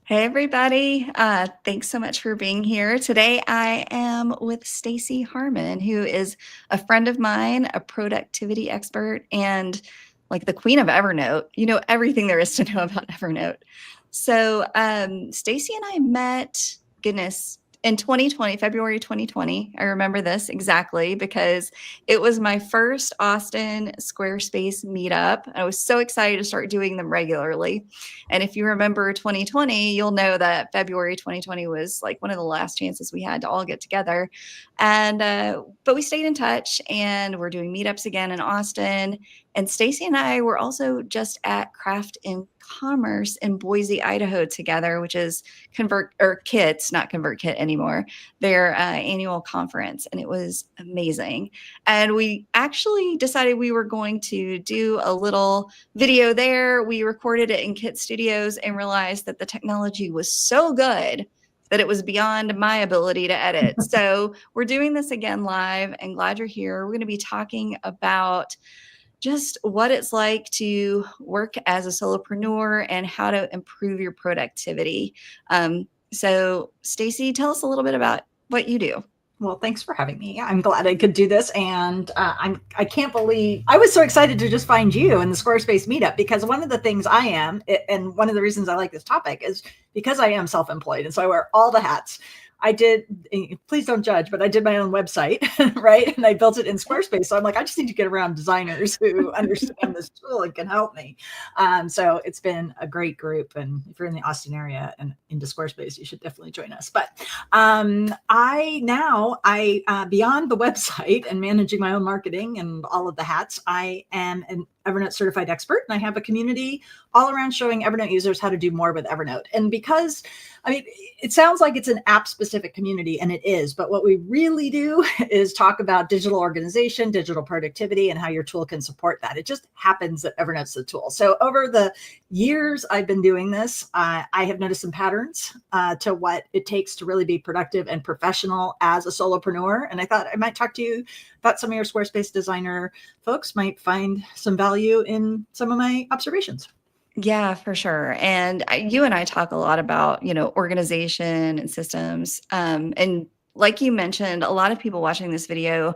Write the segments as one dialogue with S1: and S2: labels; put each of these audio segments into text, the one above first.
S1: Hey everybody. Thanks so much for being here. Today I am with Stacey Harmon, who is a friend of mine, a productivity expert, and like the queen of Evernote. You know everything there is to know about Evernote. So Stacey and I met, goodness, in 2020, February 2020. I remember this exactly because it was my first Austin Squarespace meetup. I was so excited to start doing them regularly. And if you remember 2020, you'll know that February 2020 was like one of the last chances we had to all get together. And but we stayed in touch, and we're doing meetups again in Austin. And Stacey and I were also just at Craft and Commerce in Boise, Idaho together, which is Convert or Kits, not Convert Kit anymore, their annual conference. And it was amazing. And we actually decided we were going to do a little video there. We recorded it in Kit Studios and realized that the technology was so good that it was beyond my ability to edit. So we're doing this again live, and glad you're here. We're going to be talking about just what it's like to work as a solopreneur and how to improve your productivity. So Stacey, tell us a little bit about what you do.
S2: Well, thanks for having me. I'm glad I could do this, and I can't believe I was so excited to just find you in the Squarespace meetup, because one of the things I am, and one of the reasons I like this topic is because I am self-employed, and so I wear all the hats. I did, please don't judge, but I did my own website, right? And I built it in Squarespace. So I'm like, I just need to get around designers who understand this tool and can help me. So it's been a great group. And if you're in the Austin area and into Squarespace, you should definitely join us. But beyond the website and managing my own marketing and all of the hats, I am an Evernote certified expert, and I have a community all around showing Evernote users how to do more with Evernote. And because, I mean, it sounds like it's an app specific community, and it is, but what we really do is talk about digital organization, digital productivity, and how your tool can support that. It just happens that Evernote's the tool. So over the years I've been doing this, I have noticed some patterns to what it takes to really be productive and professional as a solopreneur. And I thought I might talk to you about some of your Squarespace designer folks might find some value in some of my observations.
S1: Yeah, for sure. And you and I talk a lot about, organization and systems. And like you mentioned, a lot of people watching this video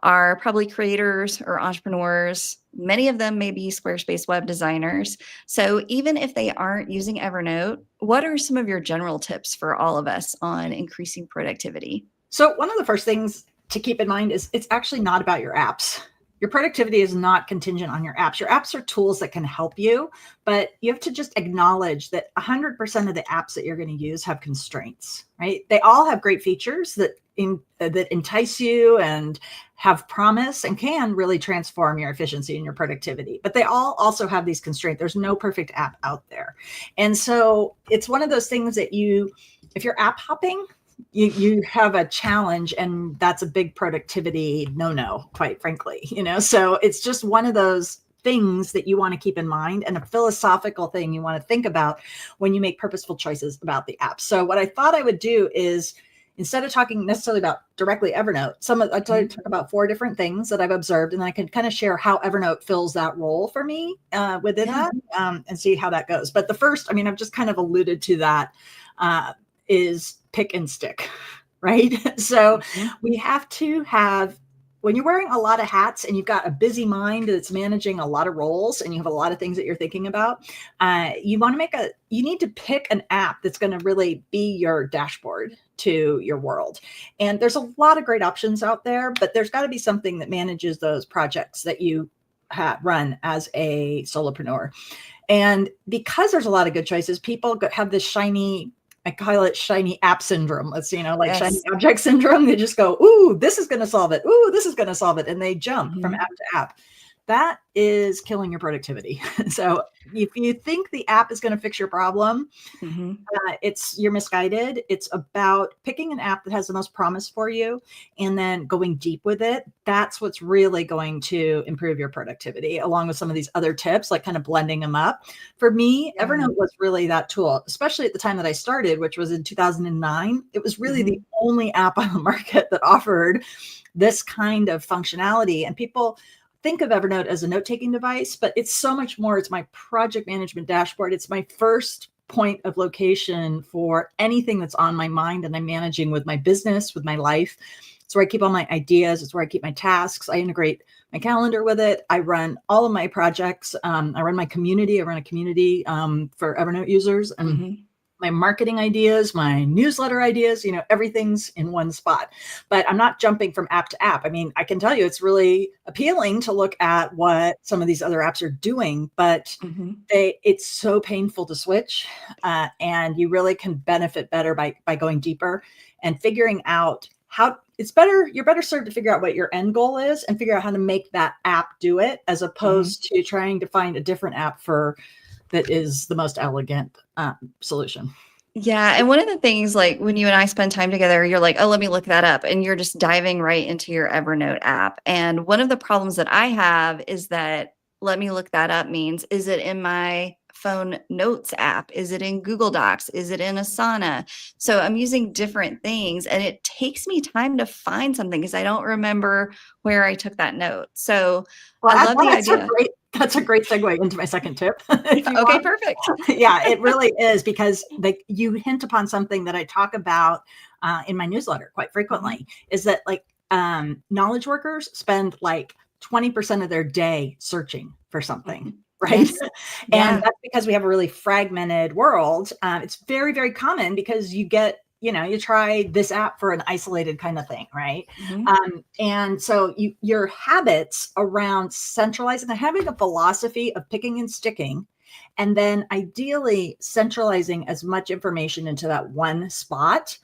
S1: are probably creators or entrepreneurs. Many of them may be Squarespace web designers. So even if they aren't using Evernote, what are some of your general tips for all of us on increasing productivity?
S2: So one of the first things to keep in mind is it's actually not about your apps. Your productivity is not contingent on your apps. Your apps are tools that can help you, but you have to just acknowledge that 100% of the apps that you're going to use have constraints, right? They all have great features that entice you and have promise and can really transform your efficiency and your productivity. But they all also have these constraints. There's no perfect app out there. And so it's one of those things that if you're app hopping, you have a challenge, and that's a big productivity no, quite frankly, so it's just one of those things that you want to keep in mind, and a philosophical thing you want to think about when you make purposeful choices about the app. So what I thought I would do is, instead of talking necessarily about directly Evernote, I try to talk about 4 different things that I've observed, and I can kind of share how Evernote fills that role for me within that, and see how that goes. But the first, I've just kind of alluded to that, is pick and stick, right? So we have to have, when you're wearing a lot of hats and you've got a busy mind that's managing a lot of roles and you have a lot of things that you're thinking about, you need to pick an app that's going to really be your dashboard to your world. And there's a lot of great options out there, but there's got to be something that manages those projects that you run as a solopreneur. And because there's a lot of good choices, people have this I call it shiny app syndrome. Yes. Shiny object syndrome. They just go, ooh, this is going to solve it. Ooh, this is going to solve it. And they jump from app to app. That is killing your productivity. So if you think the app is going to fix your problem, you're misguided. It's about picking an app that has the most promise for you and then going deep with it. That's what's really going to improve your productivity, along with some of these other tips, like kind of blending them up. For me, Evernote was really that tool, especially at the time that I started, which was in 2009. It was really the only app on the market that offered this kind of functionality. And people think of Evernote as a note-taking device, but it's so much more. It's my project management dashboard. It's my first point of location for anything that's on my mind and I'm managing with my business, with my life. It's where I keep all my ideas. It's where I keep my tasks. I integrate my calendar with it. I run all of my projects. I run my community. I run a community for Evernote users, and my marketing ideas, my newsletter ideas, everything's in one spot. But I'm not jumping from app to app. I mean, I can tell you it's really appealing to look at what some of these other apps are doing, but it's so painful to switch. And you really can benefit better by going deeper and figuring out how it's better. You're better served to figure out what your end goal is and figure out how to make that app do it, as opposed to trying to find a different app that is the most elegant solution.
S1: Yeah. And one of the things, like when you and I spend time together, you're like, oh, let me look that up. And you're just diving right into your Evernote app. And one of the problems that I have is that let me look that up means, is it in my phone notes app? Is it in Google Docs? Is it in Asana? So I'm using different things, and it takes me time to find something because I don't remember where I took that note. So I love the idea.
S2: That's a great segue into my second tip.
S1: Okay, perfect.
S2: Yeah, it really is, because you hint upon something that I talk about in my newsletter quite frequently, is that knowledge workers spend 20% of their day searching for something. Right. Yes. And that's because we have a really fragmented world. It's very, very common because you get, you try this app for an isolated kind of thing. Right. And so your habits around centralizing and having a philosophy of picking and sticking, and then ideally centralizing as much information into that one spot.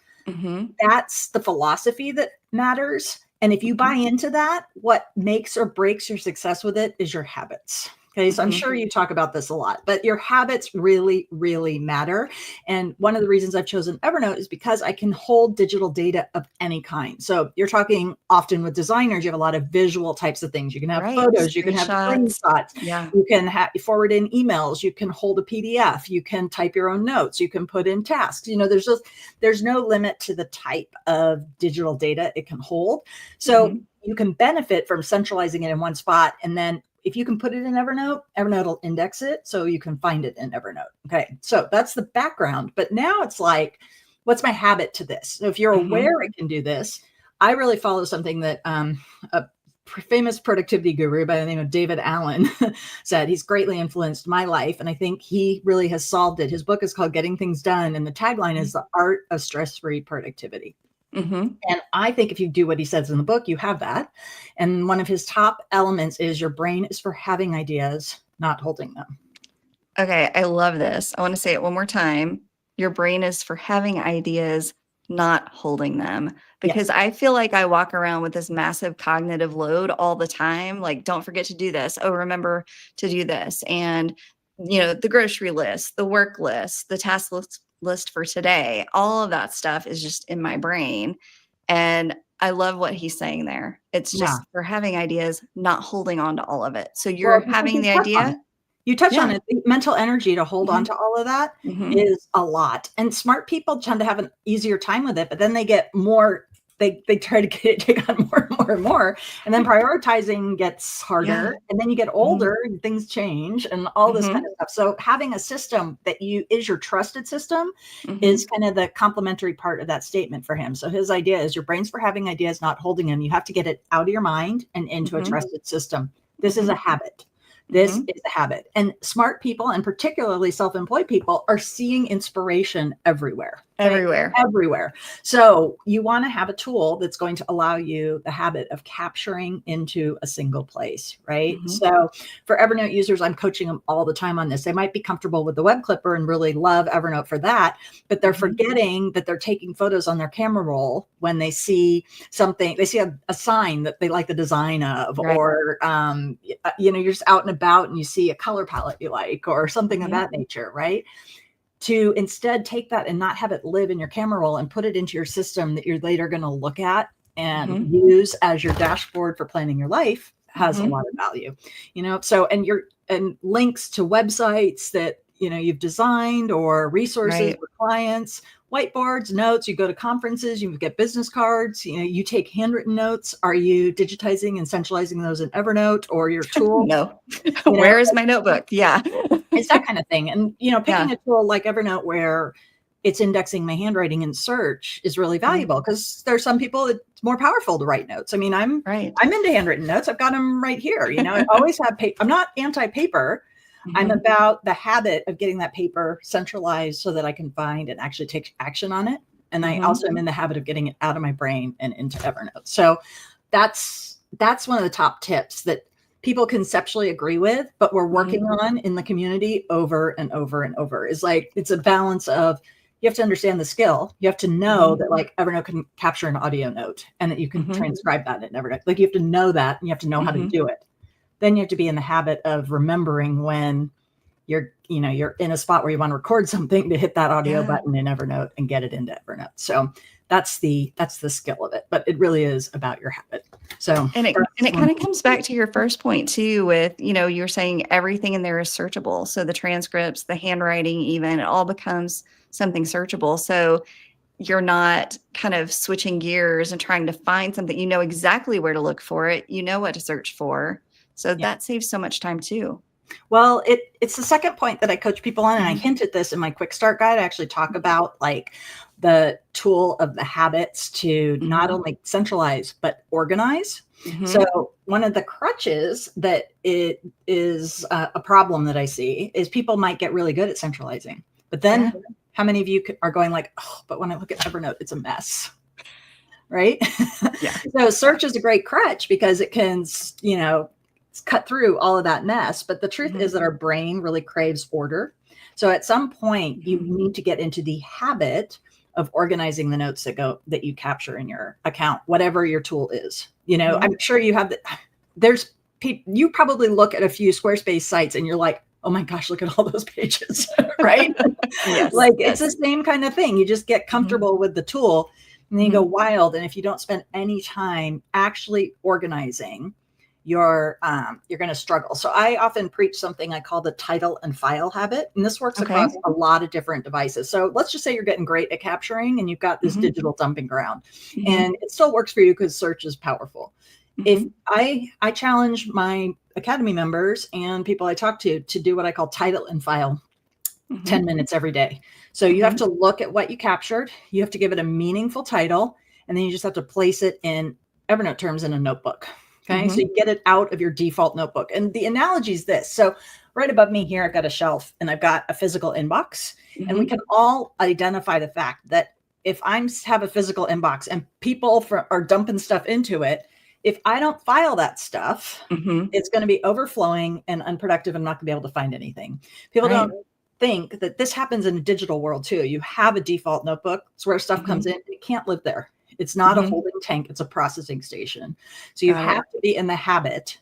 S2: That's the philosophy that matters. And if you buy into that, what makes or breaks your success with it is your habits. Okay, so I'm sure you talk about this a lot, but your habits really, really matter. And one of the reasons I've chosen Evernote is because I can hold digital data of any kind. So you're talking often with designers, you have a lot of visual types of things. You can have photos, you can have screenshots, you can forward in emails, you can hold a PDF, you can type your own notes, you can put in tasks. There's no limit to the type of digital data it can hold. So you can benefit from centralizing it in one spot, and then if you can put it in Evernote, Evernote will index it so you can find it in Evernote. Okay, so that's the background. But now it's what's my habit to this? So if you're aware it can do this, I really follow something that a famous productivity guru by the name of David Allen said. He's greatly influenced my life, and I think he really has solved it. His book is called Getting Things Done, and the tagline is The Art of Stress-Free Productivity. And I think if you do what he says in the book, you have that. And one of his top elements is your brain is for having ideas, not holding them.
S1: Okay, I love this. I want to say it one more time. Your brain is for having ideas, not holding them. Because I feel like I walk around with this massive cognitive load all the time. Like, don't forget to do this. Oh, remember to do this. And, the grocery list, the work list, the task list for today, all of that stuff is just in my brain. And I love what he's saying there. It's just for having ideas, not holding on to all of it. So you're having the idea.
S2: You touch on it. The mental energy to hold on to all of that is a lot. And smart people tend to have an easier time with it, but then they get more, they try to take on more and more and more. And then prioritizing gets harder. And then you get older and things change and all this kind of stuff. So having a system that is your trusted system is kind of the complementary part of that statement for him. So his idea is your brain's for having ideas, not holding them. You have to get it out of your mind and into a trusted system. This is a habit. This is a habit. And smart people, and particularly self-employed people, are seeing inspiration everywhere. Everywhere. So you want to have a tool that's going to allow you the habit of capturing into a single place, right? So for Evernote users, I'm coaching them all the time on this. They might be comfortable with the web clipper and really love Evernote for that, but they're forgetting that they're taking photos on their camera roll when they see something, they see a sign that they like the design of, or, you're just out and about and you see a color palette you like, or something of that nature, right? To instead take that and not have it live in your camera roll and put it into your system that you're later going to look at and use as your dashboard for planning your life has a lot of value, so, and links to websites that, you've designed, or resources
S1: Right.
S2: with clients, whiteboards, notes. You go to conferences, you get business cards, you take handwritten notes. Are you digitizing and centralizing those in Evernote or your tool?
S1: No.
S2: You know,
S1: Where is my notebook? Yeah.
S2: it's that kind of thing. And, picking
S1: Yeah.
S2: a tool like Evernote where it's indexing my handwriting in search is really valuable, because there's some people it's more powerful to write notes. I mean, I'm
S1: Right.
S2: into handwritten notes. I've got them right here. I always have paper. I'm not anti-paper. I'm
S1: Mhm.
S2: about the habit of getting that paper centralized so that I can find and actually take action on it. And I
S1: Mhm.
S2: also am in the habit of getting it out of my brain and into Evernote. So that's one of the top tips that people conceptually agree with, but we're working
S1: Mhm.
S2: on in the community over and over and over. Is like, it's a balance of, you have to understand the skill. You have to know
S1: Mhm.
S2: that like Evernote can capture an audio note and that you can
S1: Mhm.
S2: transcribe that in Evernote. Like, you have to know that, and you have to know how to
S1: Mhm.
S2: do it. Then you have to be in the habit of remembering when you're in a spot where you want to record something, to hit that audio
S1: Yeah.
S2: button in Evernote and get it into Evernote. So that's the skill of it, but it really is about your habit. So
S1: And
S2: that's
S1: it
S2: one.
S1: kind of comes back to your first point too, with, you're saying everything in there is searchable. So the transcripts, the handwriting, even, it all becomes something searchable. So you're not kind of switching gears and trying to find something. You know exactly where to look for it. You know what to search for. So
S2: Yeah.
S1: that saves so much time too.
S2: Well, it's the second point that I coach people on, and I
S1: Mhm.
S2: hinted this in my quick start guide. I actually talk about like the tool of the habits to not
S1: Mhm.
S2: only centralize but organize.
S1: Mhm.
S2: So one of the crutches that it is a problem that I see is people might get really good at centralizing, but then
S1: Yeah.
S2: how many of you are going like, oh, but when I look at Evernote, it's a mess, right?
S1: Yeah.
S2: So
S1: Yeah.
S2: search is a great crutch because it can, cut through all of that mess. But the truth
S1: Mhm.
S2: is that our brain really craves order. So at some point, you
S1: Mhm.
S2: need to get into the habit of organizing the notes that you capture in your account, whatever your tool is.
S1: Mhm.
S2: I'm sure you have there's you probably look at a few Squarespace sites and you're like, oh my gosh, look at all those pages, right?
S1: Yes.
S2: Like, it's the
S1: Yes.
S2: same kind of thing. You just get
S1: Mhm.
S2: comfortable with the tool, and then you go
S1: Mhm.
S2: wild. And if you don't spend any time actually organizing, you're going to struggle. So I often preach something I call the title and file habit, and this works across
S1: Okay.
S2: a lot of different devices. So let's just say you're getting great at capturing and you've got this
S1: Mhm.
S2: digital dumping ground,
S1: Mhm.
S2: and it still works for you because search is powerful. If
S1: Mhm.
S2: I challenge my academy members and people I talk to do what I call title and file 10
S1: Mhm.
S2: minutes every day. So you have
S1: Mhm.
S2: to look at what you captured, you have to give it a meaningful title, and then you just have to place it in Evernote terms in a notebook. Okay. So
S1: Mhm.
S2: you get it out of your default notebook. And the analogy is this. So right above me here, I've got a shelf and I've got a physical inbox. And we
S1: Mhm.
S2: can all identify the fact that if I have a physical inbox and people are dumping stuff into it, if I don't file that stuff,
S1: Mhm.
S2: it's going to be overflowing and unproductive. I'm not going to be able to find anything. People don't
S1: Right.
S2: think that this happens in a digital world too. You have a default notebook. It's where stuff comes
S1: Mhm.
S2: in. It can't live there. It's not a
S1: Mhm.
S2: holding tank. It's a processing station. So you
S1: Got
S2: have
S1: it.
S2: to be in the habit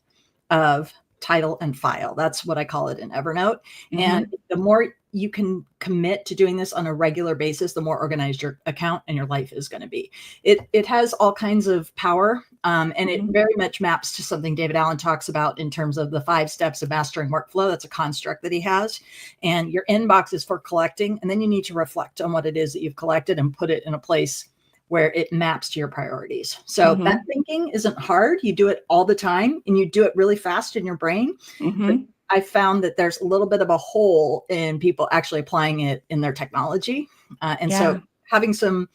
S2: of title and file. That's what I call it in Evernote. And
S1: Mhm.
S2: the more you can commit to doing this on a regular basis, the more organized your account and your life is going to be. It has all kinds of power, and it
S1: Mhm.
S2: very much maps to something David Allen talks about in terms of the 5 steps of mastering workflow. That's a construct that he has. And your inbox is for collecting, and then you need to reflect on what it is that you've collected and put it in a place where it maps to your priorities. So that
S1: Mhm.
S2: thinking isn't hard. You do it all the time and you do it really fast in your brain. But
S1: Mhm.
S2: I found that there's a little bit of a hole in people actually applying it in their technology. And so
S1: Yeah.
S2: having some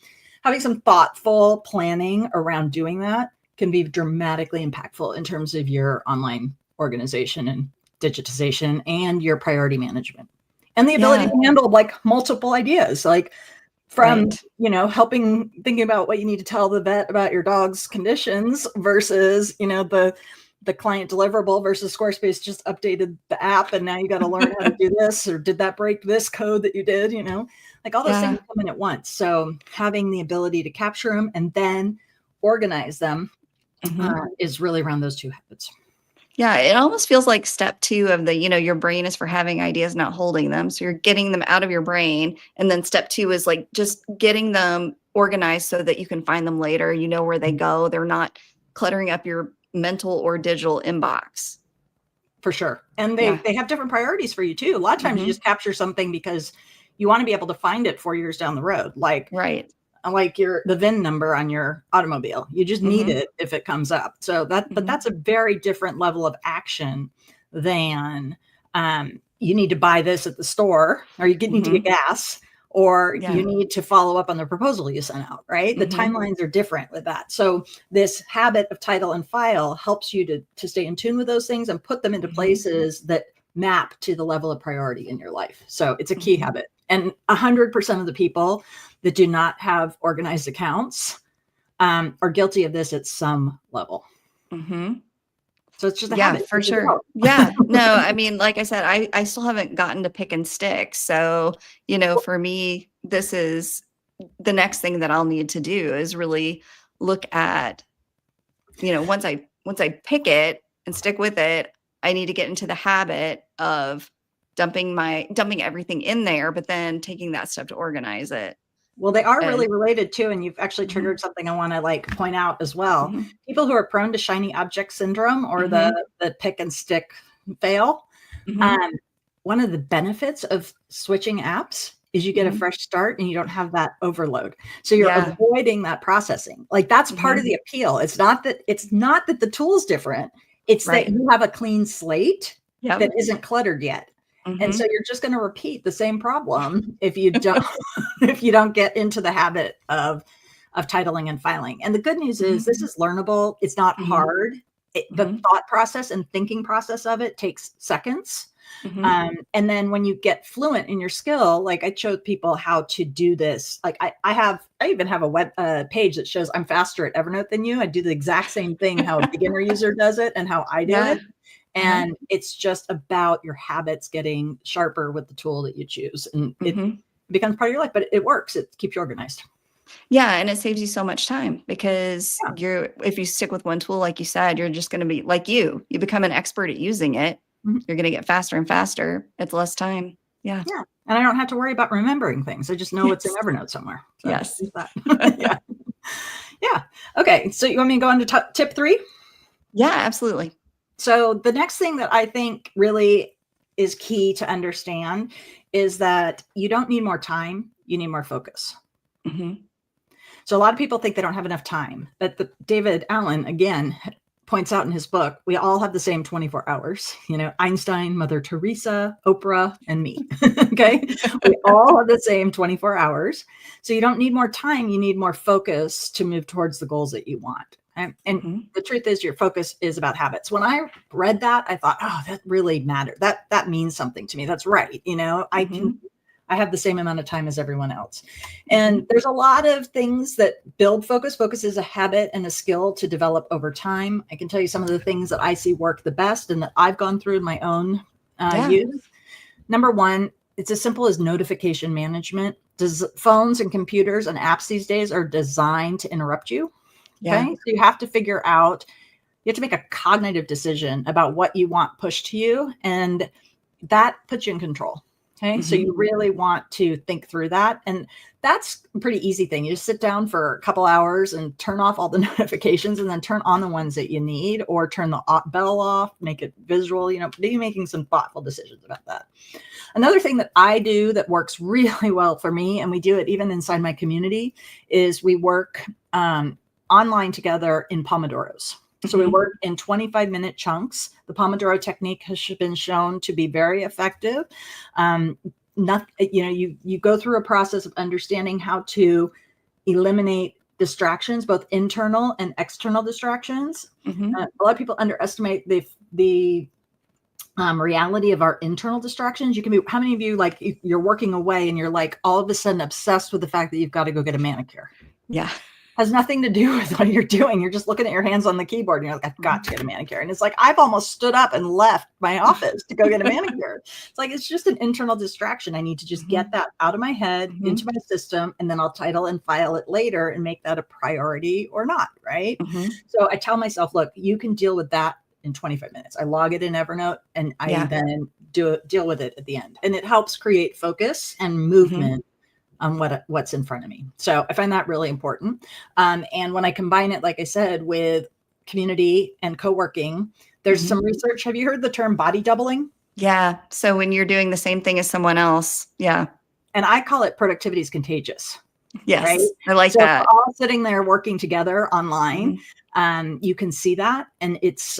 S2: thoughtful planning around doing that can be dramatically impactful in terms of your online organization and digitization and your priority management and the ability
S1: Yeah.
S2: to handle like multiple ideas. Like, from
S1: Right.
S2: helping thinking about what you need to tell the vet about your dog's conditions versus the client deliverable versus Squarespace just updated the app and now you got to learn how to do this, or did that break this code that you did, like all those things
S1: Yeah.
S2: come in at once. So having the ability to capture them and then organize them
S1: Mhm.
S2: is really around those two habits.
S1: Yeah, it almost feels like step 2 of the, your brain is for having ideas, not holding them. So you're getting them out of your brain. And then step 2 is like just getting them organized so that you can find them later. You know where they go. They're not cluttering up your mental or digital inbox.
S2: For sure. And
S1: Yeah.
S2: they have different priorities for you too. A lot of times you just capture something because you want to be able to find it 4 years down the road. Like the VIN number on your automobile. You just need it if it comes up. So but that's a very different level of action than you need to buy this at the store, or you need to get gas, or you need to follow up on the proposal you sent out, right? The timelines are different with that. So this habit of title and file helps you to stay in tune with those things and put them into places that map to the level of priority in your life. So it's a key habit. And 100% of the people that do not have organized accounts are guilty of this at some level. So it's just a habit.
S1: For sure. Yeah. No, I mean, like I said, I still haven't gotten to pick and stick. So, for me, this is the next thing that I'll need to do is really look at, once I pick it and stick with it, I need to get into the habit of dumping everything in there, but then taking that step to organize it.
S2: Well, they are really related too. And you've actually triggered something I want to point out as well. People who are prone to shiny object syndrome or the pick and stick fail. One of the benefits of switching apps is you get a fresh start and you don't have that overload. So you're avoiding that processing. That's part of the appeal. It's not that the tool's different. It's that you have a clean slate that isn't cluttered yet. And so you're just going to repeat the same problem if you don't get into the habit of titling and filing. And the good news is this is learnable. It's not hard. The thought process and thinking process of it takes seconds. And then when you get fluent in your skill, I showed people how to do this. I even have a web page that shows I'm faster at Evernote than you. I do the exact same thing, how a beginner user does it and how I do it. And it's just about your habits getting sharper with the tool that you choose. And it becomes part of your life, but it works. It keeps you organized.
S1: Yeah. And it saves you so much time because if you stick with one tool, like you said, you're just going to be like you become an expert at using it. You're going to get faster and faster. It's less time. Yeah.
S2: Yeah. And I don't have to worry about remembering things. I just know it's in Evernote somewhere. So
S1: yes.
S2: Yeah. Okay. So you want me to go on to tip 3?
S1: Yeah, absolutely. So
S2: the next thing that I think really is key to understand is that you don't need more time. You need more focus. So a lot of people think they don't have enough time. But David Allen, again, points out in his book, we all have the same 24 hours. Einstein, Mother Teresa, Oprah, and me. Okay. We all have the same 24 hours. So you don't need more time. You need more focus to move towards the goals that you want. And the truth is your focus is about habits. When I read that, I thought, oh, that really mattered. That means something to me. That's right. I have the same amount of time as everyone else. And there's a lot of things that build focus. Focus is a habit and a skill to develop over time. I can tell you some of the things that I see work the best and that I've gone through in my own use. Number one, it's as simple as notification management. Phones and computers and apps these days are designed to interrupt you. Okay. So you have to figure out, you have to make a cognitive decision about what you want pushed to you. And that puts you in control. Okay. So you really want to think through that. And that's a pretty easy thing. You just sit down for a couple hours and turn off all the notifications and then turn on the ones that you need, or turn the bell off, make it visual, be making some thoughtful decisions about that. Another thing that I do that works really well for me, and we do it even inside my community, is we work online together in Pomodoros. So we work in 25-minute chunks. The Pomodoro technique has been shown to be very effective. You go through a process of understanding how to eliminate distractions, both internal and external distractions. A lot of people underestimate the reality of our internal distractions. You can be, how many of you, you're working away and you're all of a sudden obsessed with the fact that you've got to go get a manicure?
S1: Yeah.
S2: Has nothing to do with what you're doing. You're just looking at your hands on the keyboard and you're like, I've got to get a manicure. And it's I've almost stood up and left my office to go get a manicure. It's just an internal distraction. I need to just get that out of my head into my system, and then I'll title and file it later and make that a priority or not. Right. So I tell myself, look, you can deal with that in 25 minutes. I log it in Evernote and I then deal with it at the end. And it helps create focus and movement on what's in front of me. So I find that really important. And when I combine it, like I said, with community and co-working, there's some research. Have you heard the term body doubling?
S1: Yeah. So when you're doing the same thing as someone else. Yeah.
S2: And I call it productivity is contagious.
S1: Yes.
S2: Right.
S1: I like
S2: so
S1: that.
S2: If we're all sitting there working together online, you can see that. And it's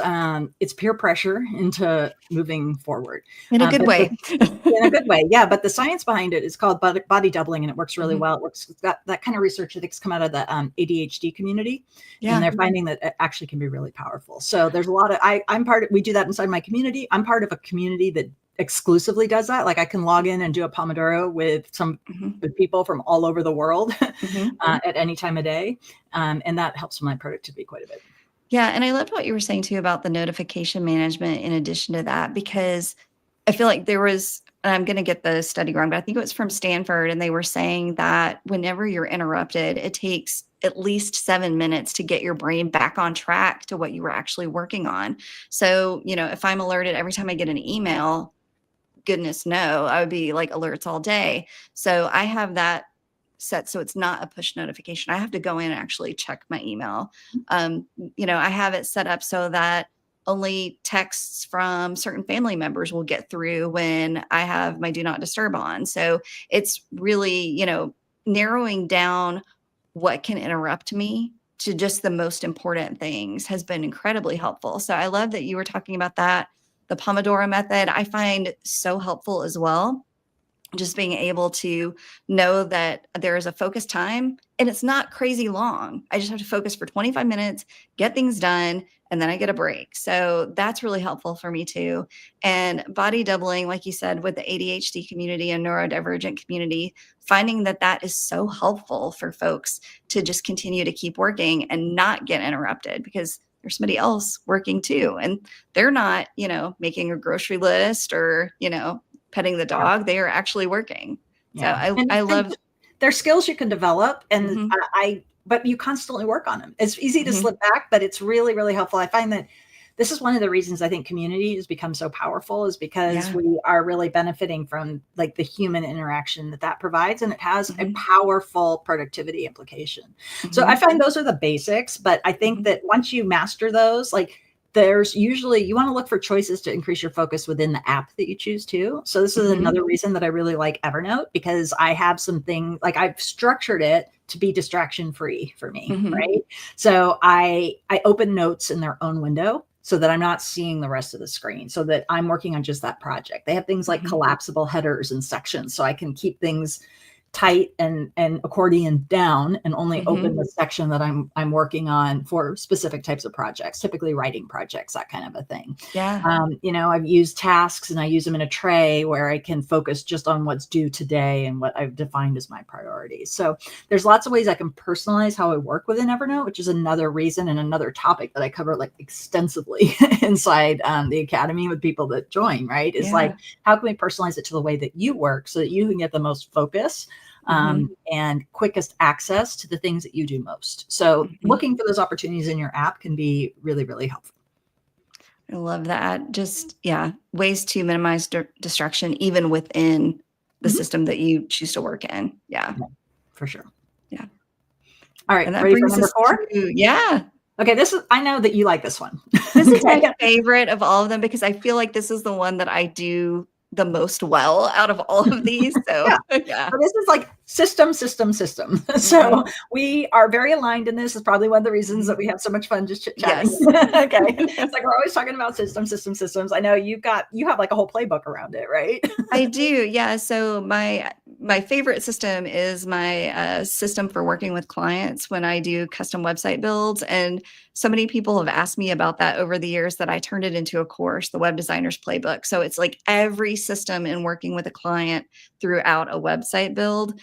S2: peer pressure into moving forward.
S1: In a good way.
S2: In a good way. Yeah. But the science behind it is called body doubling, and it works really well. It's got that kind of research that's come out of the ADHD community.
S1: Yeah.
S2: And they're finding that it actually can be really powerful. So there's a lot of, we do that inside my community. I'm part of a community that exclusively does that. Like I can log in and do a Pomodoro with with people from all over the world at any time of day. And that helps my productivity quite a bit.
S1: Yeah. And I loved what you were saying too about the notification management in addition to that, because I feel like there was, and I'm going to get the study wrong, but I think it was from Stanford. And they were saying that whenever you're interrupted, it takes at least 7 minutes to get your brain back on track to what you were actually working on. So, if I'm alerted every time I get an email, goodness no, I would be like alerts all day. So I have that set so it's not a push notification. I have to go in and actually check my email. I have it set up so that only texts from certain family members will get through when I have my do not disturb on. So it's really, narrowing down what can interrupt me to just the most important things has been incredibly helpful. So I love that you were talking about that. The Pomodoro method, I find so helpful as well. Just being able to know that there is a focused time and it's not crazy long. I just have to focus for 25 minutes, get things done, and then I get a break. So that's really helpful for me too. And body doubling, like you said, with the ADHD community and neurodivergent community, finding that is so helpful for folks to just continue to keep working and not get interrupted, because there's somebody else working too. And they're not, making a grocery list or, petting the dog. They are actually working. Yeah. So I love.
S2: There's skills you can develop, and but you constantly work on them. It's easy to slip back, but it's really, really helpful. I find that this is one of the reasons I think community has become so powerful, is because we are really benefiting from like the human interaction that provides, and it has a powerful productivity implication. So I find those are the basics, but I think that once you master those, like there's usually, you want to look for choices to increase your focus within the app that you choose to. So this is another reason that I really like Evernote, because I have something like I've structured it to be distraction free for me. Right. So I open notes in their own window so that I'm not seeing the rest of the screen, so that I'm working on just that project. They have things like collapsible headers and sections, so I can keep things tight and accordion down and only open the section that I'm working on for specific types of projects, typically writing projects, that kind of a thing.
S1: Yeah.
S2: I've used tasks, and I use them in a tray where I can focus just on what's due today and what I've defined as my priorities. So there's lots of ways I can personalize how I work within Evernote, which is another reason and another topic that I cover like extensively inside the academy with people that join, right? Is like, how can we personalize it to the way that you work so that you can get the most focus and quickest access to the things that you do most. So looking for those opportunities in your app can be really, really helpful.
S1: I love that. Just, ways to minimize distraction, even within the system that you choose to work in. Yeah,
S2: for sure.
S1: Yeah.
S2: All right. Ready for number 4? Okay. I know that you like this one.
S1: This is my favorite of all of them, because I feel like this is the one that I do the most well out of all of these. So,
S2: So this is like system. So we are very aligned in this. Is probably one of the reasons that we have so much fun just chit-chatting. Okay. It's like we're always talking about systems. I know you have like a whole playbook around it, right?
S1: I do. Yeah. So my favorite system is my system for working with clients when I do custom website builds. And so many people have asked me about that over the years that I turned it into a course, the Web Designer's Playbook. So it's like every system in working with a client throughout a website build,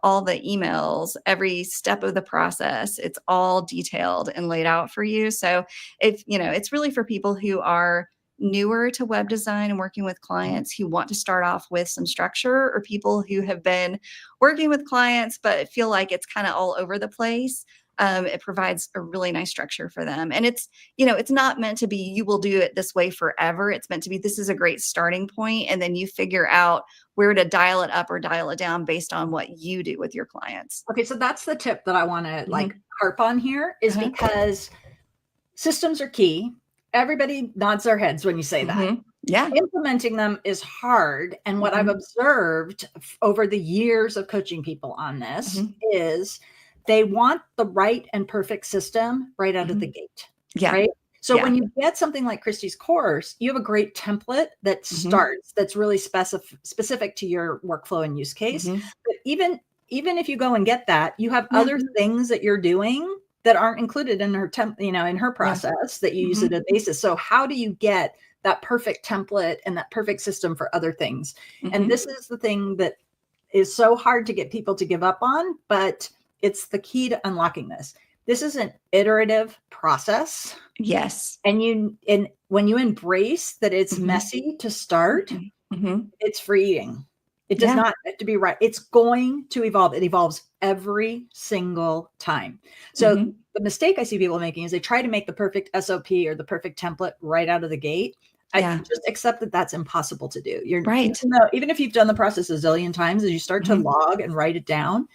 S1: all the emails, every step of the process, it's all detailed and laid out for you. So it's really for people who are newer to web design and working with clients who want to start off with some structure, or people who have been working with clients but feel like it's kind of all over the place. It provides a really nice structure for them. And it's not meant to be, you will do it this way forever. It's meant to be, this is a great starting point, and then you figure out where to dial it up or dial it down based on what you do with your clients.
S2: Okay. So that's the tip that I want to harp on here, is because systems are key. Everybody nods their heads when you say that.
S1: Yeah.
S2: Implementing them is hard. And what I've observed over the years of coaching people on this is they want the right and perfect system right out of the gate.
S1: Yeah.
S2: Right. So when you get something like Christy's course, you have a great template that starts, that's really specific to your workflow and use case. But even if you go and get that, you have other things that you're doing that aren't included in her in her process that you use as a basis. So how do you get that perfect template and that perfect system for other things? And this is the thing that is so hard to get people to give up on, but it's the key to unlocking this. This is an iterative process.
S1: Yes.
S2: And when you embrace that it's messy to start, it's freeing. It does not have to be right. It's going to evolve. It evolves every single time. So the mistake I see people making is they try to make the perfect SOP or the perfect template right out of the gate. I just accept that that's impossible to do. You're right. Even if you've done the process a zillion times, as you start to log and write it down,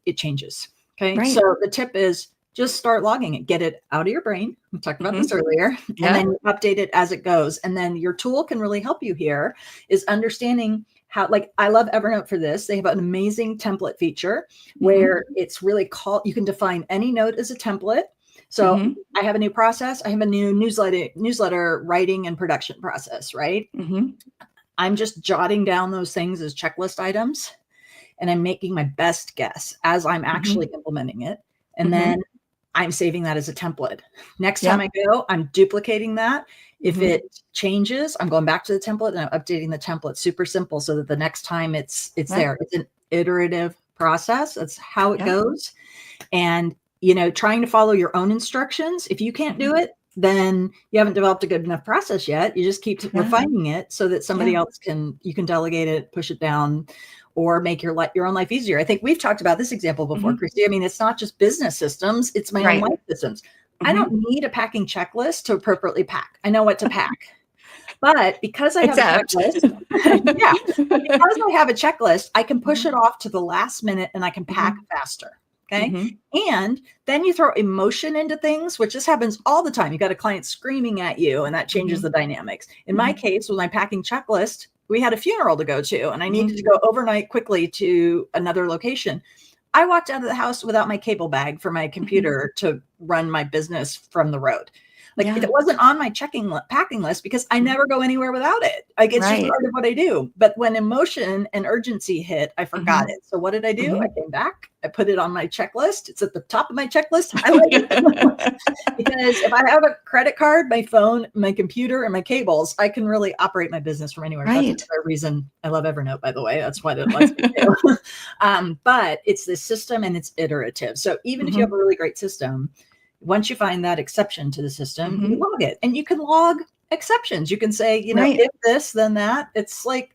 S2: it changes. Okay. Right. So the tip is just start logging it, get it out of your brain. We talked about this earlier, and then you update it as it goes. And then your tool can really help you here is understanding how, like, I love Evernote for this. They have an amazing template feature where it's really you can define any note as a template. So I have a new process. I have a new newsletter writing and production process, right? I'm just jotting down those things as checklist items, and I'm making my best guess as I'm actually implementing it. And then I'm saving that as a template. Next time I go, I'm duplicating that. If it changes, I'm going back to the template and I'm updating the template. Super simple, so that the next time it's there. It's an iterative process. That's how it goes. And, trying to follow your own instructions, if you can't do it, then you haven't developed a good enough process yet. You just keep refining it so that somebody else you can delegate it, push it down, or make your own life easier. I think we've talked about this example before, Christy. I mean, it's not just business systems, it's my own life systems. I don't need a packing checklist to appropriately pack. I know what to pack. But because I have a checklist, because I have a checklist, I can push it off to the last minute and I can pack faster. Okay. And then you throw emotion into things, which this happens all the time. You got a client screaming at you and that changes the dynamics. In my case, with my packing checklist, we had a funeral to go to and I needed to go overnight quickly to another location. I walked out of the house without my cable bag for my computer to run my business from the road. Like it wasn't on my packing list because I never go anywhere without it. Like it's just part of what I do. But when emotion and urgency hit, I forgot it. So what did I do? I came back. I put it on my checklist. It's at the top of my checklist. Because if I have a credit card, my phone, my computer, and my cables, I can really operate my business from anywhere. That's another reason I love Evernote, by the way. That's what it lets me do. But it's this system and it's iterative. So even if you have a really great system, once you find that exception to the system, you log it, and you can log exceptions. You can say, if this, then that. It's like,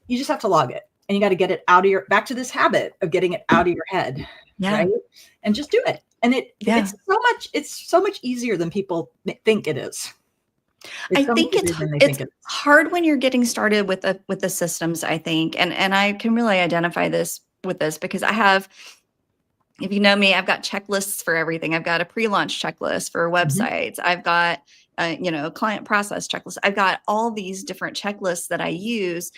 S2: you just have to log it, and you got to get it out of back to this habit of getting it out of your head. Right. And just do it. And it's so much easier than people think it is.
S1: I think it's hard when you're getting started with the systems, I think. And I can really identify this with this because I have, if you know me, I've got checklists for everything. I've got a pre-launch checklist for websites. I've got, client process checklist. I've got all these different checklists that I use,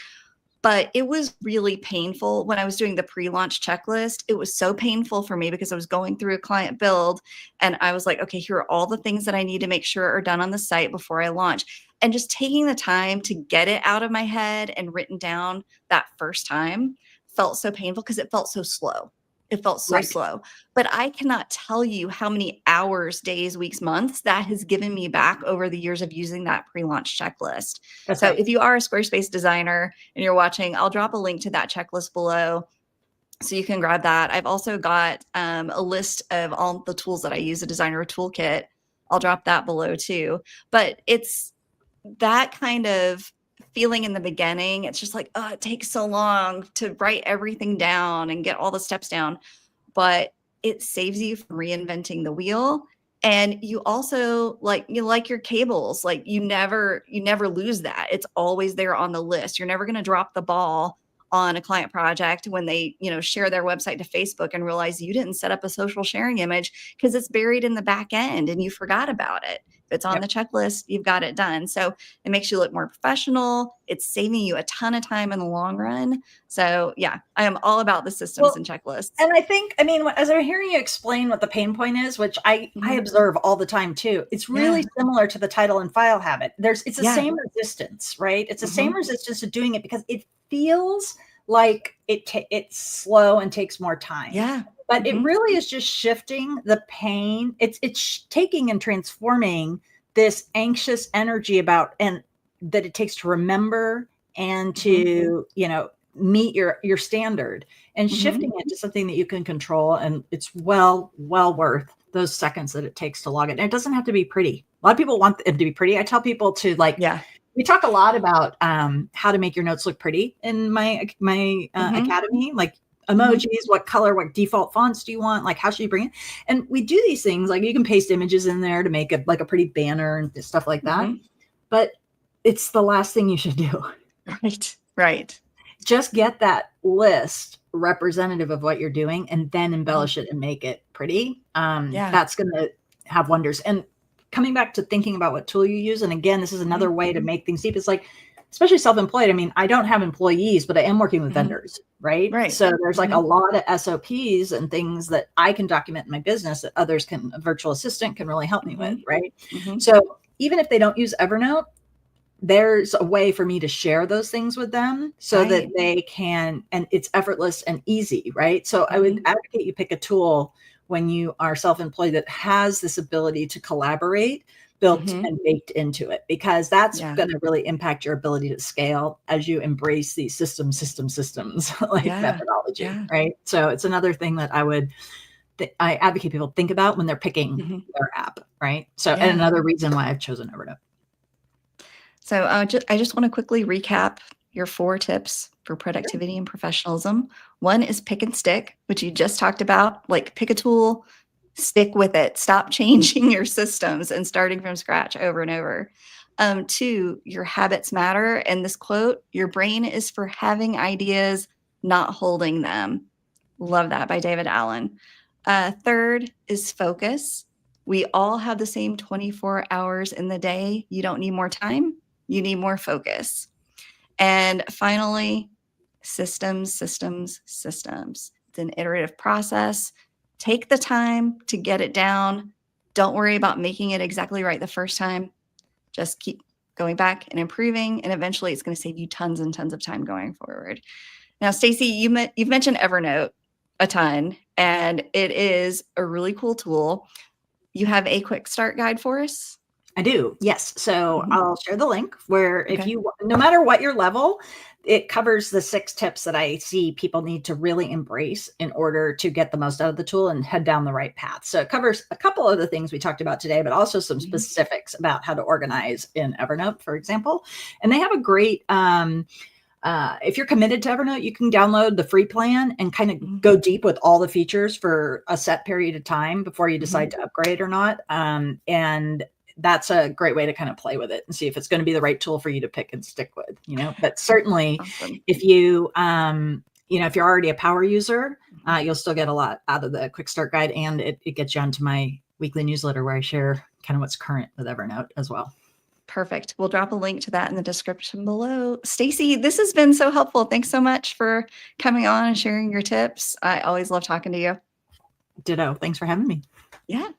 S1: but it was really painful when I was doing the pre-launch checklist. It was so painful for me because I was going through a client build and I was like, okay, here are all the things that I need to make sure are done on the site before I launch. And just taking the time to get it out of my head and written down that first time felt so painful because it felt so slow. It felt so slow, but I cannot tell you how many hours, days, weeks, months that has given me back over the years of using that pre-launch checklist. So if you are a Squarespace designer and you're watching, I'll drop a link to that checklist below so you can grab that. I've also got a list of all the tools that I use, a designer toolkit. I'll drop that below too. But it's that kind of feeling in the beginning. It's just like, oh, it takes so long to write everything down and get all the steps down, but it saves you from reinventing the wheel. And you also like your cables, like you never lose that. It's always there on the list. You're never going to drop the ball on a client project when they, share their website to Facebook and realize you didn't set up a social sharing image because it's buried in the back end and you forgot about it. If it's on the checklist, you've got it done. So it makes you look more professional. It's saving you a ton of time in the long run. So yeah, I am all about the systems and checklists.
S2: And I mean, as I'm hearing you explain what the pain point is, which I observe all the time too, it's really similar to the title and file habit. It's the same resistance, right? It's the same resistance to doing it because it feels like it's slow and takes more time.
S1: Yeah.
S2: But it really is just shifting the pain. It's taking and transforming this anxious energy about and that it takes to remember and to, meet your standard and shifting it to something that you can control. And it's well worth those seconds that it takes to log it. And it doesn't have to be pretty. A lot of people want it to be pretty. I tell people to we talk a lot about how to make your notes look pretty in my academy, like emojis, what color, what default fonts do you want? Like, how should you bring it? And we do these things, like you can paste images in there to make it like a pretty banner and stuff like that. But it's the last thing you should do.
S1: Right.
S2: Just get that list representative of what you're doing and then embellish it and make it pretty. That's going to have wonders. And coming back to thinking about what tool you use. And again, this is another way to make things deep. It's like, especially self-employed. I mean, I don't have employees, but I am working with vendors, right? So there's like a lot of SOPs and things that I can document in my business that others can, a virtual assistant can really help me with, right? So even if they don't use Evernote, there's a way for me to share those things with them so that they can, and it's effortless and easy, right? So I would advocate you pick a tool when you are self-employed that has this ability to collaborate built and baked into it, because that's going to really impact your ability to scale as you embrace these systems like methodology, right? So it's another thing that I advocate people think about when they're picking their app, right? So, and another reason why I've chosen Evernote.
S1: So I just want to quickly recap your 4 tips for productivity and professionalism. 1 is pick and stick, which you just talked about, like pick a tool, stick with it, stop changing your systems and starting from scratch over and over. 2, your habits matter. And this quote, your brain is for having ideas, not holding them. Love that, by David Allen. 3rd is focus. We all have the same 24 hours in the day. You don't need more time. You need more focus. And finally, systems. It's an iterative process. Take the time to get it down. Don't worry about making it exactly right the first time. Just keep going back and improving, and eventually it's going to save you tons and tons of time going forward. Now, Stacey, you've mentioned Evernote a ton, and it is a really cool tool. You have a quick start guide for us?
S2: I do. Yes. So I'll share the link where if you, no matter what your level, it covers the 6 tips that I see people need to really embrace in order to get the most out of the tool and head down the right path. So it covers a couple of the things we talked about today, but also some specifics about how to organize in Evernote, for example. And they have a great, if you're committed to Evernote, you can download the free plan and kind of go deep with all the features for a set period of time before you decide to upgrade or not. And that's a great way to kind of play with it and see if it's going to be the right tool for you to pick and stick with, but certainly if you, if you're already a power user, you'll still get a lot out of the quick start guide, and it gets you onto my weekly newsletter where I share kind of what's current with Evernote as well.
S1: Perfect. We'll drop a link to that in the description below. Stacey, this has been so helpful. Thanks so much for coming on and sharing your tips. I always love talking to you.
S2: Ditto. Thanks for having me.
S1: Yeah.